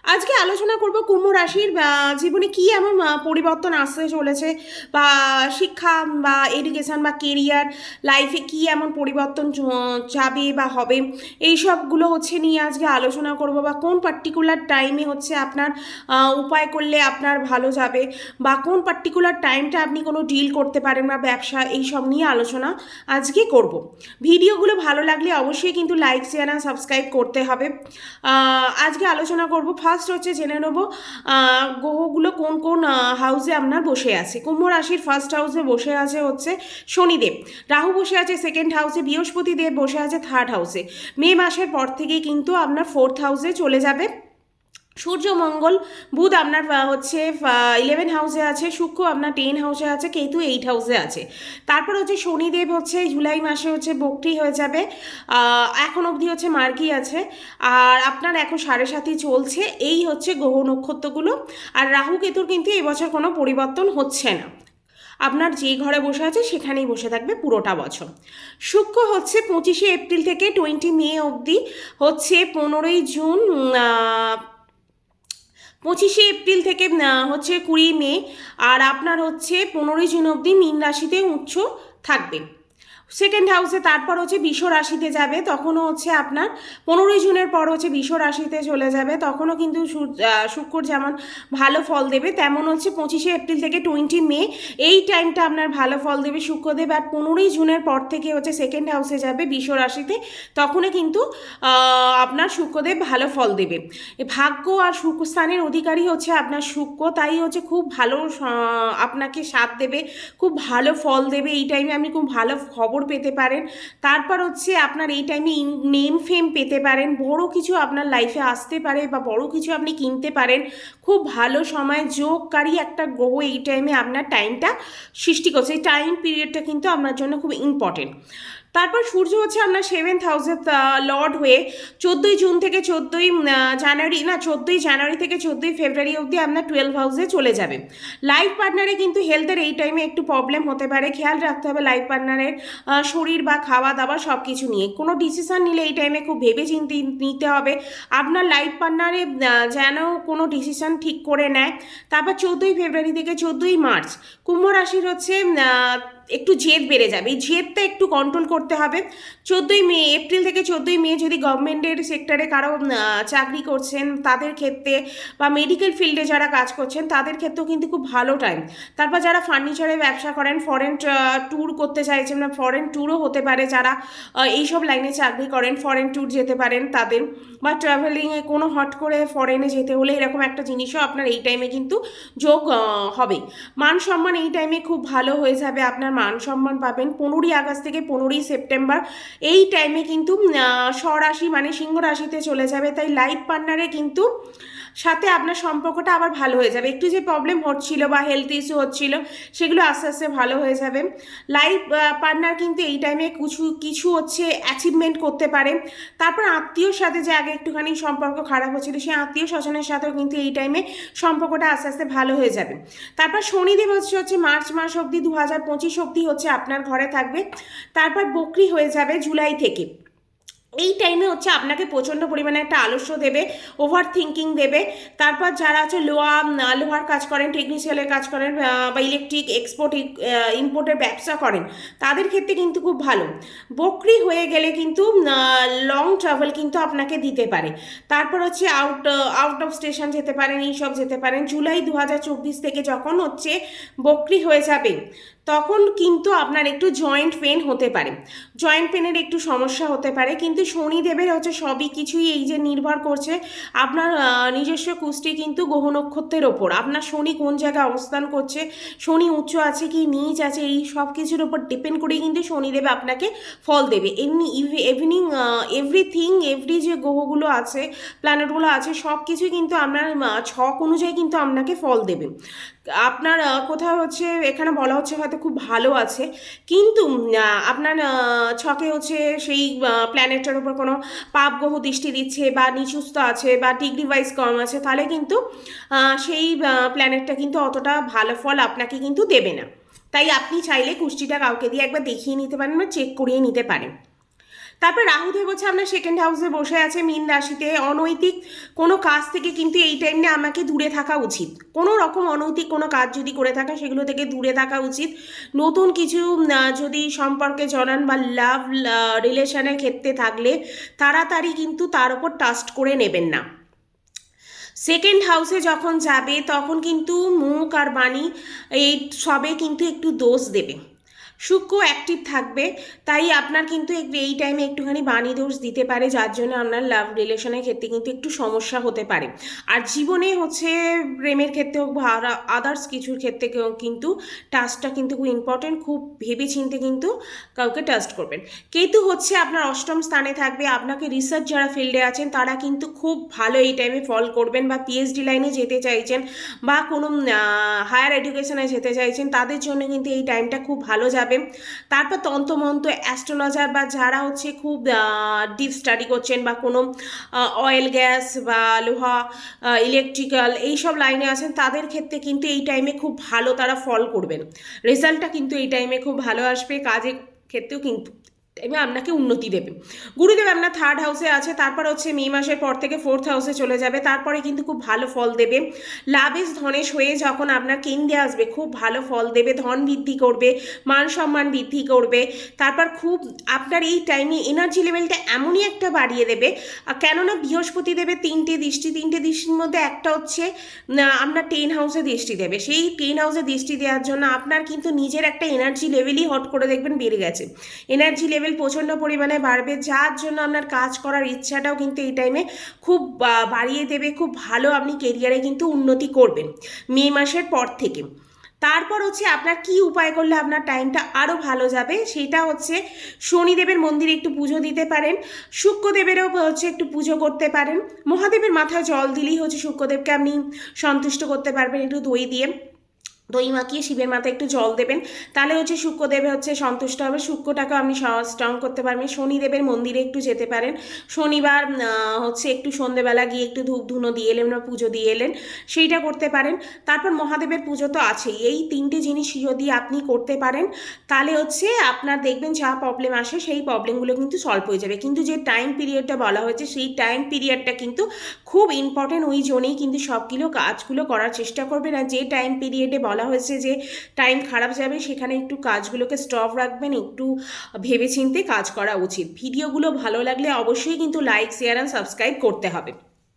আজকে আলোচনা করব কুম্ভ রাশির জীবনে কি এমন পরিবর্তন আসতে চলেছে, বা শিক্ষা বা এডুকেশন বা কেরিয়ার লাইফে কি এমন পরিবর্তন যাবে বা হবে, এই সবগুলো হচ্ছে নিয়ে আজকে আলোচনা করব। বা কোন পার্টিকুলার টাইমে হচ্ছে আপনার উপায় করলে আপনার ভালো যাবে, বা কোন পার্টিকুলার টাইমটা আপনি কোনো ডিল করতে পারেন বা ব্যবসা, এই সব নিয়ে আলোচনা আজকে করব। ভিডিওগুলো ভালো লাগলে অবশ্যই কিন্তু লাইক শেয়ার আর সাবস্ক্রাইব করতে হবে। আজকে আলোচনা করব, ফার্স্ট হচ্ছে জেনে নেব গ্রহগুলো কোন কোন হাউসে আপনার বসে আছে। কুম্ভ রাশির ফার্স্ট হাউসে বসে আছে হচ্ছে শনিদেব, রাহু বসে আছে সেকেন্ড হাউসে, বৃহস্পতি দেব বসে আছে থার্ড হাউসে। মে মাসের পর থেকেই কিন্তু আপনার ফোর্থ হাউসে চলে যাবে সূর্য, মঙ্গল, বুধ আপনার হচ্ছে 11 হাউসে আছে, শুক্র আপনার 10 হাউসে আছে, কেতু 8 হাউসে আছে। তারপর হচ্ছে শনিদেব হচ্ছে জুলাই মাসে হচ্ছে বক্রি হয়ে যাবে, এখন অবধি হচ্ছে মার্গী আছে। আর আপনার এখন 7.5 চলছে। এই হচ্ছে গ্রহ নক্ষত্রগুলো। আর রাহু কেতুর কিন্তু এবছর কোনো পরিবর্তন হচ্ছে না, আপনার যে ঘরে বসে আছে সেখানেই বসে থাকবে পুরোটা বছর। শুক্র হচ্ছে 25 এপ্রিল থেকে 20 মে অবধি, হচ্ছে 15 জুন, 25 এপ্রিল থেকে হচ্ছে 20 মে। আর আপনার হচ্ছে 15 জুন অবধি মীন রাশিতে উচ্চ থাকবে সেকেন্ড হাউসে। তারপর হচ্ছে বৃষ রাশিতে যাবে, তখনও হচ্ছে আপনার 15 জুনের পর হচ্ছে বৃষ রাশিতে চলে যাবে, তখনও কিন্তু শুক্র যেমন ভালো ফল দেবে, তেমন হচ্ছে 25 এপ্রিল থেকে 20 মে এই টাইমটা আপনার ভালো ফল দেবে শুক্রদেব। আর 15 জুনের পর থেকে হচ্ছে সেকেন্ড হাউসে যাবে বৃষ রাশিতে, তখনও কিন্তু আপনার শুক্রদেব ভালো ফল দেবে। ভাগ্য আর স্থানের অধিকারী হচ্ছে আপনার শুক্র, তাই হচ্ছে খুব ভালো আপনাকে সাথ দেবে, খুব ভালো ফল দেবে। এই টাইমে আপনি খুব ভালো খবর পেতে পারেন। তারপর হচ্ছে আপনার এই টাইমে নেম ফেম পেতে পারেন, বড় কিছু আপনার লাইফে আসতে পারে, বা বড় কিছু আপনি কিনতে পারেন। খুব ভালো সময় যোগকারী একটা গ্রহ এই টাইমে আপনার টাইমটা সৃষ্টি করছে। এই টাইম পিরিয়ডটা কিন্তু আপনার জন্য খুব ইম্পর্টেন্ট। তারপর সূর্য হচ্ছে আপনার 7th হাউসে লর্ড হয়ে 14 জুন থেকে 14 জানুয়ারি, না 14 জানুয়ারি থেকে 14 ফেব্রুয়ারি অবধি আপনার 12 হাউসে চলে যাবে। লাইফ পার্টনারে কিন্তু হেলথের এই টাইমে একটু প্রবলেম হতে পারে, খেয়াল রাখতে হবে লাইফ পার্টনারের শরীর বা খাওয়া দাওয়া সব কিছু নিয়ে। কোনো ডিসিশন নিলে এই টাইমে খুব ভেবে চিন্তে নিতে হবে, আপনার লাইফ পার্টনারে যেন কোনো ডিসিশন ঠিক করে নেয়। তারপর 14 ফেব্রুয়ারি থেকে 14 মার্চ কুম্ভ রাশির হচ্ছে একটু জেদ বেড়ে যাবে, এই জেদটা একটু কন্ট্রোল করতে হবে। 14 এপ্রিল থেকে 14 মে যদি গভর্নমেন্টের সেক্টরে কারো চাকরি করছেন তাদের ক্ষেত্রে, বা মেডিকেল ফিল্ডে যারা কাজ করছেন তাদের ক্ষেত্রেও কিন্তু খুব ভালো টাইম। তারপর যারা ফার্নিচারের ব্যবসা করেন, ফরেন ট্যুর করতে চাইছেন, না ফরেন ট্যুরও হতে পারে, যারা এইসব লাইনে চাকরি করেন ফরেন ট্যুর যেতে পারেন তাদের, বা ট্রাভেলিংয়ে কোনো হট করে ফরেনে যেতে হলে এরকম একটা জিনিসও আপনার এই টাইমে কিন্তু যোগ হবে। মান সম্মান এই টাইমে খুব ভালো হয়ে যাবে, আপনার মান সম্মান পাবেন। 15 আগস্ট থেকে 15 সেপ্টেম্বর এই টাইমে কিন্তু স্বরাশি মানে সিংহ রাশিতে চলে যাবে, তাই লাইফ পার্টনারে কিন্তু সাথে আপনার সম্পর্কটা আবার ভালো হয়ে যাবে। একটু যে প্রবলেম হচ্ছিল বা হেলথ ইস্যু হচ্ছিল সেগুলো আস্তে আস্তে ভালো হয়ে যাবে। লাইফ পার্টনার কিন্তু এই টাইমে কিছু কিছু হচ্ছে অ্যাচিভমেন্ট করতে পারে। তারপর আত্মীয়র সাথে যে আগে একটুখানি সম্পর্ক খারাপ হচ্ছিল, সেই আত্মীয় স্বজনের সাথেও কিন্তু এই টাইমে সম্পর্কটা আস্তে আস্তে ভালো হয়ে যাবে। তারপর শনিদেব হচ্ছে মার্চ মাস অবধি 2025 অবধি হচ্ছে আপনার ঘরে থাকবে, তারপর বকরি হয়ে যাবে জুলাই থেকে। এই টাইমে হচ্ছে আপনাকে প্রচণ্ড পরিমাণে একটা আলস্য দেবে, ওভার থিঙ্কিং দেবে। তারপর যারা হচ্ছে লোহার কাজ করেন, টেকনিশিয়ালের কাজ করেন, বা ইলেকট্রিক এক্সপোর্ট ইম্পোর্টের ব্যবসা করেন তাদের ক্ষেত্রে কিন্তু খুব ভালো। বকরি হয়ে গেলে কিন্তু লং ট্রাভেল কিন্তু আপনাকে দিতে পারে। তারপর হচ্ছে আউট অফ স্টেশন যেতে পারেন, এইসব যেতে পারেন। জুলাই 2024 থেকে যখন হচ্ছে বকরি হয়ে যাবে তখন কিন্তু আপনার একটু জয়েন্ট পেন হতে পারে, জয়েন্ট পেনের একটু সমস্যা হতে পারে। কিন্তু শনিদেবের হচ্ছে সবই কিছুই এই যে নির্ভর করছে আপনার নিজস্ব কুষ্টি কিন্তু গ্রহ নক্ষত্রের ওপর, আপনার শনি কোন জায়গায় অবস্থান করছে, শনি উচ্চ আছে কি নিচ আছে, এই সব কিছুর ওপর ডিপেন্ড করেই কিন্তু শনিদেব আপনাকে ফল দেবে। এমনি এভরিথিং এভরি যে গ্রহগুলো আছে, প্ল্যানেটগুলো আছে, সব কিছুই কিন্তু আপনার ছক অনুযায়ী কিন্তু আপনাকে ফল দেবে। আপনার কোথাও হচ্ছে এখানে বলা হচ্ছে হয়তো খুব ভালো আছে, কিন্তু আপনার ছকে হচ্ছে সেই প্ল্যানেটের উপর কোনো পাপ গ্রহ দৃষ্টি দিচ্ছে, বা নিচুস্থ আছে, বা ডিগ্রি ওয়াইজ কম আছে, তাহলে কিন্তু সেই প্ল্যানেটটা কিন্তু অতটা ভালো ফল আপনাকে কিন্তু দেবে না। তাই আপনি চাইলে কুষ্টিটা কাউকে দিয়ে একবার দেখিয়ে নিতে পারেন বা চেক করিয়ে নিতে পারেন। তারপর রাহুদেব হচ্ছে আপনার সেকেন্ড হাউসে বসে আছে মীন রাশিতে। অনৈতিক কোনো কাজ থেকে কিন্তু এই টাইমে আমাকে দূরে থাকা উচিত। কোনো রকম অনৈতিক কোনো কাজ যদি করে থাকেন সেগুলো থেকে দূরে থাকা উচিত। নতুন কিছু যদি সম্পর্কে জড়ান বা লাভ রিলেশনের ক্ষেত্রে থাকলে তাড়াতাড়ি কিন্তু তার উপর ট্রাস্ট করে নেবেন না। সেকেন্ড হাউসে যখন যাবে তখন কিন্তু মুখ আর বাণী এই সবে কিন্তু একটু দোষ দেবে। শুক্র অ্যাক্টিভ থাকবে, তাই আপনার কিন্তু এই টাইমে একটুখানি বাণী দোষ দিতে পারে, যার জন্য আপনার লাভ রিলেশনের ক্ষেত্রে কিন্তু একটু সমস্যা হতে পারে। আর জীবনে হচ্ছে প্রেমের ক্ষেত্রে হোক বা আদার্স কিছুর ক্ষেত্রে কিন্তু টাস্কটা কিন্তু খুব ইম্পর্টেন্ট, খুব ভেবে চিনতে কিন্তু কাউকে টাস্ট করবেন। কেতু হচ্ছে আপনার অষ্টম স্থানে থাকবে। আপনাকে রিসার্চ যারা ফিল্ডে আছেন তারা কিন্তু খুব ভালো এই টাইমে ফল করবেন, বা পিএইচডি লাইনে যেতে চাইছেন বা কোনো হায়ার এডুকেশনে যেতে চাইছেন তাদের জন্য কিন্তু এই টাইমটা খুব ভালো যাবে। তারপর তন্ত্রমন্ত্র, অ্যাস্ট্রোলজার বা যারা হচ্ছে খুব ডিপ স্টাডি করছেন বা কোনো অয়েল গ্যাস বা লোহা ইলেকট্রিক্যাল এইসব লাইনে আছেন তাদের ক্ষেত্রে কিন্তু এই টাইমে খুব ভালো তারা ফল করবেন। রেজাল্টটা কিন্তু এই টাইমে খুব ভালো আসবে, কাজের ক্ষেত্রেও কিন্তু টাইমে আপনাকে উন্নতি দেবে। গুরুদেব আপনার থার্ড হাউসে আছে, তারপর হচ্ছে মে মাসের পর থেকে ফোর্থ হাউসে চলে যাবে, তারপরে কিন্তু খুব ভালো ফল দেবে। লাভেশ ধনেশ হয়ে যখন আপনার কেন্দ্রে আসবে খুব ভালো ফল দেবে, ধন বৃদ্ধি করবে, মান সম্মান বৃদ্ধি করবে। তারপর খুব আপনার এই টাইমে এনার্জি লেভেলটা এমনই একটা বাড়িয়ে দেবে, কেননা বৃহস্পতি দেবে তিনটে দৃষ্টির মধ্যে একটা হচ্ছে আপনার 10 হাউসে দৃষ্টি দেবে। সেই 10 হাউসে দৃষ্টি দেওয়ার জন্য আপনার কিন্তু নিজের একটা এনার্জি লেভেলই হট করে দেখবেন বেড়ে গেছে, এনার্জি লেভেল প্রচণ্ড পরিমাণে বাড়বে, যার জন্য আপনার কাজ করার ইচ্ছাটাও কিন্তু এই টাইমে খুব বাড়িয়ে দেবে। খুব ভালো আপনি কেরিয়ারে কিন্তু উন্নতি করবেন মে মাসের পর থেকে। তারপর হচ্ছে আপনার কি উপায় করলে আপনার টাইমটা আরও ভালো যাবে, সেটা হচ্ছে শনিদেবের মন্দিরে একটু পুজো দিতে পারেন, শুক্রদেবেরও হচ্ছে একটু পুজো করতে পারেন। মহাদেবের মাথায় জল দিলেই হচ্ছে শুক্রদেবকে আপনি সন্তুষ্ট করতে পারবেন, একটু দই দিয়ে দই মাখিয়ে শিবের মাথায় একটু জল দেবেন, তাহলে হচ্ছে শুক্রদেবে হচ্ছে সন্তুষ্ট হবে, শুক্রটাকে আপনি স্ট্রং করতে পারবেন। শনিদেবের মন্দিরে একটু যেতে পারেন, শনিবার হচ্ছে একটু সন্ধেবেলা গিয়ে একটু ধূপ ধুনো দিয়ে এলেন বা পুজো দিয়ে এলেন, সেইটা করতে পারেন। তারপর মহাদেবের পুজো তো আছেই, এই তিনটে জিনিস যদি আপনি করতে পারেন তাহলে হচ্ছে আপনার দেখবেন যা প্রবলেম আসে সেই প্রবলেমগুলো কিন্তু সলভ হয়ে যাবে। কিন্তু যে টাইম পিরিয়ডটা বলা হয়েছে সেই টাইম পিরিয়ডটা কিন্তু খুব ইম্পর্টেন্ট, ওই জন্যই কিন্তু সবগুলো কাজগুলো করার চেষ্টা করবেন। আর যে টাইম পিরিয়ডে বলা হয়েছে যে টাইম খারাপ যাবে সেখানে একটু কাজগুলোকে স্টপ রাখবেন, একটু ভেবেচিন্তে কাজ করা উচিত। ভিডিওগুলো ভালো লাগলে অবশ্যই কিন্তু লাইক, শেয়ার আর সাবস্ক্রাইব করতে হবে।